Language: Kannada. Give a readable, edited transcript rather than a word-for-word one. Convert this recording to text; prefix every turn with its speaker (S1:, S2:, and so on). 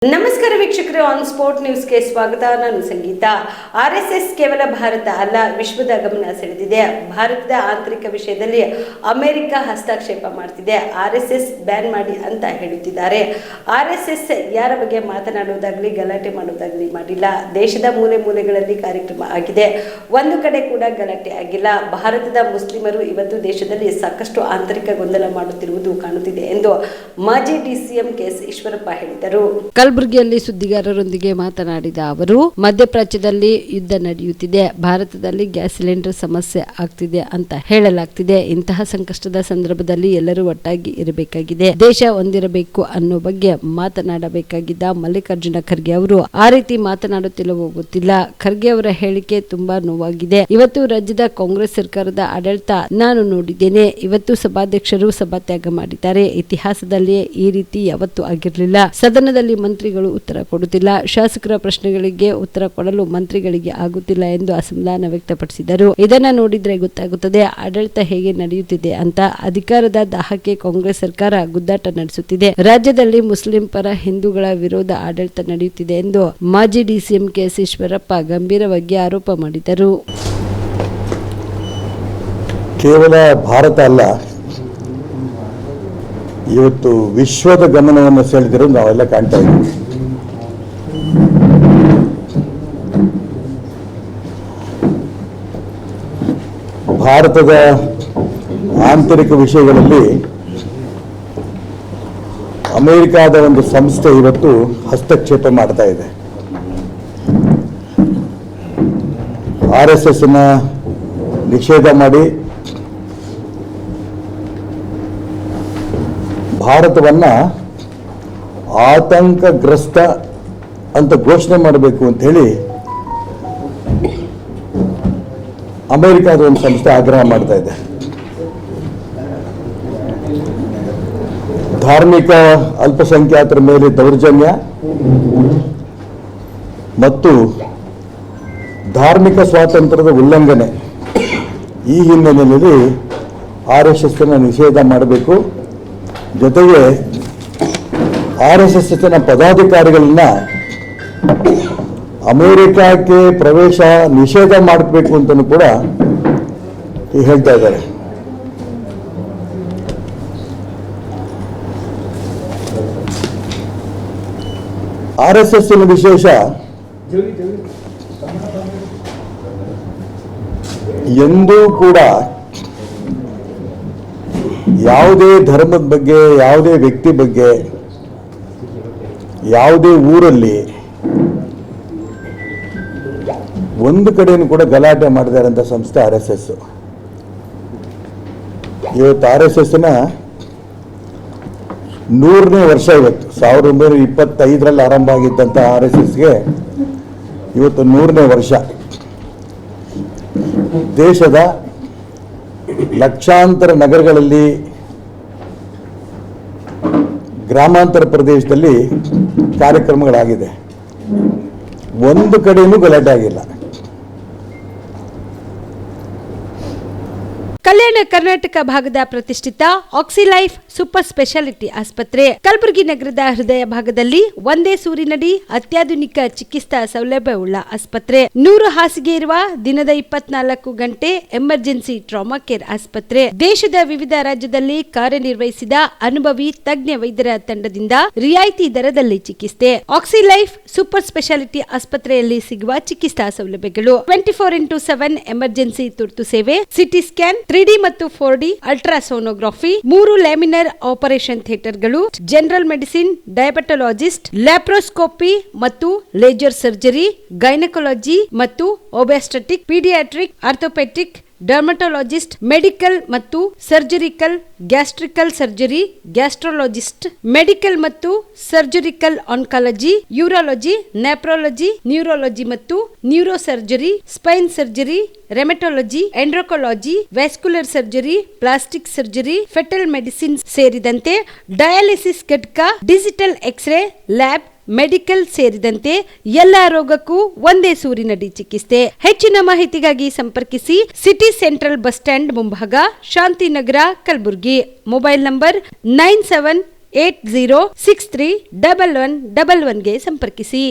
S1: ನಮಸ್ಕಾರ ವೀಕ್ಷಕರೇ, ಆನ್ ಸ್ಪಾಟ್ ನ್ಯೂಸ್ಗೆ ಸ್ವಾಗತ. ನಾನು ಸಂಗೀತ. RSS ಕೇವಲ ಭಾರತ ಅಲ್ಲ, ವಿಶ್ವದ ಗಮನ ಸೆಳೆದಿದೆ. ಭಾರತದ ಆಂತರಿಕ ವಿಷಯದಲ್ಲಿ ಅಮೆರಿಕ ಹಸ್ತಕ್ಷೇಪ ಮಾಡ್ತಿದೆ. RSS ಬ್ಯಾನ್ ಮಾಡಿ ಅಂತ ಹೇಳುತ್ತಿದ್ದಾರೆ. RSS ಯಾರ ಬಗ್ಗೆ ಮಾತನಾಡುವುದಾಗಲಿ ಗಲಾಟೆ ಮಾಡುವುದಾಗಲಿ ಮಾಡಿಲ್ಲ. ದೇಶದ ಮೂಲೆ ಮೂಲೆಗಳಲ್ಲಿ ಕಾರ್ಯಕ್ರಮ ಆಗಿದೆ, ಒಂದು ಕಡೆ ಕೂಡ ಗಲಾಟೆ ಆಗಿಲ್ಲ. ಭಾರತದ ಮುಸ್ಲಿಮರು ಇವತ್ತು ದೇಶದಲ್ಲಿ ಸಾಕಷ್ಟು ಆಂತರಿಕ ಗೊಂದಲ ಮಾಡುತ್ತಿರುವುದು ಕಾಣುತ್ತಿದೆ ಎಂದು ಮಾಜಿ DCM KS ಈಶ್ವರಪ್ಪ ಹೇಳಿದರು.
S2: ಕಲಬುರಗಿಯಲ್ಲಿ ಸುದ್ದಿಗಾರರೊಂದಿಗೆ ಮಾತನಾಡಿದ ಅವರು, ಮಧ್ಯಪ್ರಾಚ್ಯದಲ್ಲಿ ಯುದ್ಧ ನಡೆಯುತ್ತಿದೆ, ಭಾರತದಲ್ಲಿ ಗ್ಯಾಸ್ ಸಿಲಿಂಡರ್ ಸಮಸ್ಯೆ ಆಗ್ತಿದೆ ಅಂತ ಹೇಳಲಾಗ್ತಿದೆ. ಇಂತಹ ಸಂಕಷ್ಟದ ಸಂದರ್ಭದಲ್ಲಿ ಎಲ್ಲರೂ ಒಟ್ಟಾಗಿ ಇರಬೇಕಾಗಿದೆ, ದೇಶ ಹೊಂದಿರಬೇಕು ಅನ್ನೋ ಬಗ್ಗೆ ಮಾತನಾಡಬೇಕಾಗಿದ್ದ ಮಲ್ಲಿಕಾರ್ಜುನ ಖರ್ಗೆ ಅವರು ಆ ರೀತಿ ಮಾತನಾಡುತ್ತಿಲ್ಲವೋ ಗೊತ್ತಿಲ್ಲ. ಖರ್ಗೆ ಅವರ ಹೇಳಿಕೆ ತುಂಬಾ ನೋವಾಗಿದೆ. ಇವತ್ತು ರಾಜ್ಯದ ಕಾಂಗ್ರೆಸ್ ಸರ್ಕಾರದ ಆಡಳಿತ ನಾನು ನೋಡಿದ್ದೇನೆ. ಇವತ್ತು ಸಭಾಧ್ಯಕ್ಷರು ಸಭಾತ್ಯಾಗ ಮಾಡಿದ್ದಾರೆ. ಇತಿಹಾಸದಲ್ಲಿ ಈ ರೀತಿ ಯಾವತ್ತೂ ಆಗಿರಲಿಲ್ಲ. ಸದನದಲ್ಲಿ ಮಂತ್ರಿಗಳು ಉತ್ತರ ಕೊಡುತ್ತಿಲ್ಲ, ಶಾಸಕರ ಪ್ರಶ್ನೆಗಳಿಗೆ ಉತ್ತರ ಕೊಡಲು ಮಂತ್ರಿಗಳಿಗೆ ಆಗುತ್ತಿಲ್ಲ ಎಂದು ಅಸಮಾಧಾನ ವ್ಯಕ್ತಪಡಿಸಿದರು. ಇದನ್ನ ನೋಡಿದ್ರೆ ಗೊತ್ತಾಗುತ್ತದೆ ಆಡಳಿತ ಹೇಗೆ ನಡೆಯುತ್ತಿದೆ ಅಂತ. ಅಧಿಕಾರದ ದಾಹಕ್ಕೆ ಕಾಂಗ್ರೆಸ್ ಸರ್ಕಾರ ಗುದ್ದಾಟ ನಡೆಸುತ್ತಿದೆ. ರಾಜ್ಯದಲ್ಲಿ ಮುಸ್ಲಿಂ ಪರ ಹಿಂದೂಗಳ ವಿರೋಧ ಆಡಳಿತ ನಡೆಯುತ್ತಿದೆ ಎಂದು ಮಾಜಿ DCM KS ಈಶ್ವರಪ್ಪ ಗಂಭೀರವಾಗಿ ಆರೋಪ ಮಾಡಿದರು.
S3: ಕೇವಲ ಭಾರತ ಅಲ್ಲ, ಇವತ್ತು ವಿಶ್ವದ ಗಮನವನ್ನು ಸೆಳೆದಿರೋದು ನಾವೆಲ್ಲ ಕಾಣ್ತಾ ಇದ್ದೀವಿ. ಭಾರತದ ಆಂತರಿಕ ವಿಷಯಗಳಲ್ಲಿ ಅಮೆರಿಕಾದ ಒಂದು ಸಂಸ್ಥೆ ಇವತ್ತು ಹಸ್ತಕ್ಷೇಪ ಮಾಡ್ತಾ ಇದೆ. RSS ನಿಷೇಧ ಮಾಡಿ ಭಾರತವನ್ನ ಆತಂಕಗ್ರಸ್ತ ಅಂತ ಘೋಷಣೆ ಮಾಡಬೇಕು ಅಂತ ಹೇಳಿ ಅಮೆರಿಕಾದ ಒಂದು ಸಂಸ್ಥೆ ಆಗ್ರಹ ಮಾಡ್ತಾ ಇದೆ. ಧಾರ್ಮಿಕ ಅಲ್ಪಸಂಖ್ಯಾತರ ಮೇಲೆ ದೌರ್ಜನ್ಯ ಮತ್ತು ಧಾರ್ಮಿಕ ಸ್ವಾತಂತ್ರ್ಯದ ಉಲ್ಲಂಘನೆ, ಈ ಹಿನ್ನೆಲೆಯಲ್ಲಿ RSS ನಿಷೇಧ ಮಾಡಬೇಕು. ಜೊತೆಗೆ RSS ಪದಾಧಿಕಾರಿಗಳನ್ನ ಅಮೆರಿಕಕ್ಕೆ ಪ್ರವೇಶ ನಿಷೇಧ ಮಾಡಬೇಕು ಅಂತಲೂ ಕೂಡ ಹೇಳ್ತಾ ಇದ್ದಾರೆ. RSS ವಿಶೇಷ ಎಂದೂ ಕೂಡ ಯಾವುದೇ ಧರ್ಮದ ಬಗ್ಗೆ, ಯಾವುದೇ ವ್ಯಕ್ತಿ ಬಗ್ಗೆ, ಯಾವುದೇ ಊರಲ್ಲಿ ಒಂದು ಕಡೆಯೂ ಕೂಡ ಗಲಾಟೆ ಮಾಡದೇ ಇರೋಂಥ ಸಂಸ್ಥೆ RSS. ಇವತ್ತು RSS 100ನೇ ವರ್ಷ. ಇವತ್ತು 1925ರಲ್ಲಿ ಆರಂಭ ಆಗಿದ್ದಂಥ RSSಗೆ ಇವತ್ತು 100ನೇ ವರ್ಷ. ದೇಶದ ಲಕ್ಷಾಂತರ ನಗರಗಳಲ್ಲಿ, ಗ್ರಾಮಾಂತರ ಪ್ರದೇಶದಲ್ಲಿ ಕಾರ್ಯಕ್ರಮಗಳಾಗಿದೆ, ಒಂದು ಕಡೆಯೂ ಗಲಾಟೆ ಆಗಿಲ್ಲ.
S2: ಕಲ್ಯಾಣ ಕರ್ನಾಟಕ ಭಾಗದ ಪ್ರತಿಷ್ಠಿತ ಆಕ್ಸಿಲೈಫ್ ಸೂಪರ್ ಸ್ಪೆಷಾಲಿಟಿ ಆಸ್ಪತ್ರೆ ಕಲಬುರಗಿ ನಗರದ ಹೃದಯ ಭಾಗದಲ್ಲಿ ಒಂದೇ ಸೂರಿನಡಿ ಅತ್ಯಾಧುನಿಕ ಚಿಕಿತ್ಸಾ ಸೌಲಭ್ಯವುಳ್ಳ ಆಸ್ಪತ್ರೆ. 100 ಹಾಸಿಗೆ ಇರುವ ದಿನದ 24 ಗಂಟೆ ಎಮರ್ಜೆನ್ಸಿ ಟ್ರಾಮಾ ಕೇರ್ ಆಸ್ಪತ್ರೆ. ದೇಶದ ವಿವಿಧ ರಾಜ್ಯದಲ್ಲಿ ಕಾರ್ಯನಿರ್ವಹಿಸಿದ ಅನುಭವಿ ತಜ್ಞ ವೈದ್ಯರ ತಂಡದಿಂದ ರಿಯಾಯಿತಿ ದರದಲ್ಲಿ ಚಿಕಿತ್ಸೆ. ಆಕ್ಸಿಲೈಫ್ ಸೂಪರ್ ಸ್ಪೆಷಾಲಿಟಿ ಆಸ್ಪತ್ರೆಯಲ್ಲಿ ಸಿಗುವ ಚಿಕಿತ್ಸಾ ಸೌಲಭ್ಯಗಳು: 24x7 ಎಮರ್ಜೆನ್ಸಿ ತುರ್ತು ಸೇವೆ, ಸಿಟಿ ಸ್ಕ್ಯಾನ್, 3D ಮತ್ತು 4D ಅಲ್ಟ್ರಾಸೋನೋಗ್ರಫಿ, 3 ಲ್ಯಾಮಿನರ್ ಆಪರೇಷನ್ ಥಿಯೇಟರ್ಗಳು, ಜನರಲ್ ಮೆಡಿಸಿನ್, ಡಯಾಬೆಟೊಲಾಜಿಸ್ಟ್, ಲ್ಯಾಪ್ರೋಸ್ಕೋಪಿ ಮತ್ತು ಲೇಜರ್ ಸರ್ಜರಿ, ಗೈನಕಾಲಜಿ ಮತ್ತು obstetric, paediatric, orthopaedic, dermatologist, medical ಮತ್ತು surgical, gastric surgery, gastrologist, medical ಮತ್ತು surgical oncology, urology, nephrology, neurology ಮತ್ತು neuro surgery, spine surgery, rheumatology, endocrinology, vascular surgery, plastic surgery, fetal medicine ಸೇರಿದಂತೆ ಡಯಾಲಿಸಿಸ್ ಘಟಕ, ಡಿಜಿಟಲ್ ಎಕ್ಸ್ರೇ ಲ್ಯಾಬ್, ಮೆಡಿಕಲ್ ಸೇರಿದಂತೆ ಎಲ್ಲಾ ರೋಗಕ್ಕೂ ಒಂದೇ ಸೂರಿನಡಿ ಚಿಕಿತ್ಸೆ. ಹೆಚ್ಚಿನ ಮಾಹಿತಿಗಾಗಿ ಸಂಪರ್ಕಿಸಿ ಸಿಟಿ ಸೆಂಟ್ರಲ್ ಬಸ್ ಸ್ಟ್ಯಾಂಡ್ ಮುಂಭಾಗ, ಶಾಂತಿನಗರ, ಕಲಬುರಗಿ. ಮೊಬೈಲ್ ನಂಬರ್ 97 80631111ಗೆ ಸಂಪರ್ಕಿಸಿ.